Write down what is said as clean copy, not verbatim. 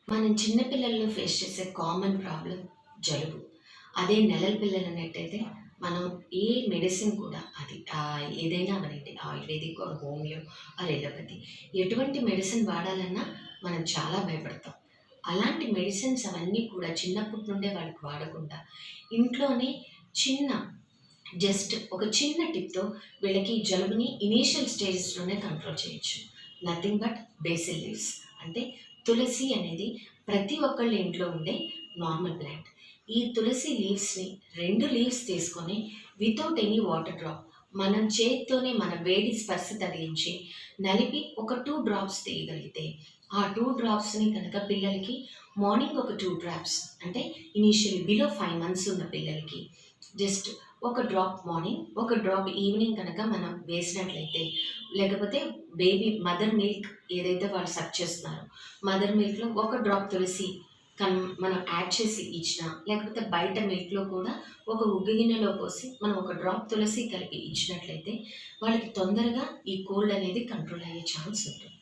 మనం చిన్న పిల్లల్లో ఫేస్ చేసే కామన్ ప్రాబ్లం జలుబు. అదే నెలల పిల్లలన్నట్టయితే మనం ఏ మెడిసిన్ కూడా అది ఏదైనా అవనండి Ayurvedic or homeo or allopathy ఎటువంటి మెడిసిన్ వాడాలన్నా మనం చాలా భయపడతాం. అలాంటి మెడిసిన్స్ అవన్నీ కూడా చిన్నప్పటి నుండే వాళ్ళకి వాడకుండా ఇంట్లోనే చిన్న ఒక చిన్న టిప్‌తో వీళ్ళకి జలుబుని ఇనీషియల్ స్టేజెస్‌లోనే కంట్రోల్ చేయొచ్చు. Nothing but basil leaves. అంటే తులసి అనేది ప్రతి ఒక్కళ్ళ ఇంట్లో ఉండే నార్మల్ ప్లాంట్. ఈ తులసి లీవ్స్‌ని 2 లీవ్స్ తీసుకొని వితౌట్ ఎనీ వాటర్ డ్రాప్ మనం చేత్తోనే మన వేడి స్పర్శ తగిలించి నలిపి ఒక 2 డ్రాప్స్ తీయగలిగితే, ఆ 2 డ్రాప్స్‌ని కనుక పిల్లలకి మార్నింగ్ ఒక 2 డ్రాప్స్ అంటే ఇనీషియల్లీ బిలో 5 మంత్స్ ఉన్న పిల్లలకి జస్ట్ ఒక డ్రాప్ మార్నింగ్, ఒక డ్రాప్ ఈవినింగ్ కనుక మనం వేసినట్లయితే, లేకపోతే మదర్ మిల్క్ ఏదైతే వాళ్ళు సక్ చేస్తున్నారో, మదర్ మిల్క్‌లో ఒక డ్రాప్ తులసి మనం యాడ్ చేసి ఇచ్చినా, లేకపోతే బయట మిల్క్‌లో కూడా ఒక ఉగ్గు గిన్నెలో పోసి మనం ఒక డ్రాప్ తులసి కలిపి ఇచ్చినట్లయితే, వాళ్ళకి తొందరగా ఈ కోల్డ్ అనేది కంట్రోల్ అయ్యే ఛాన్స్ ఉంటుంది.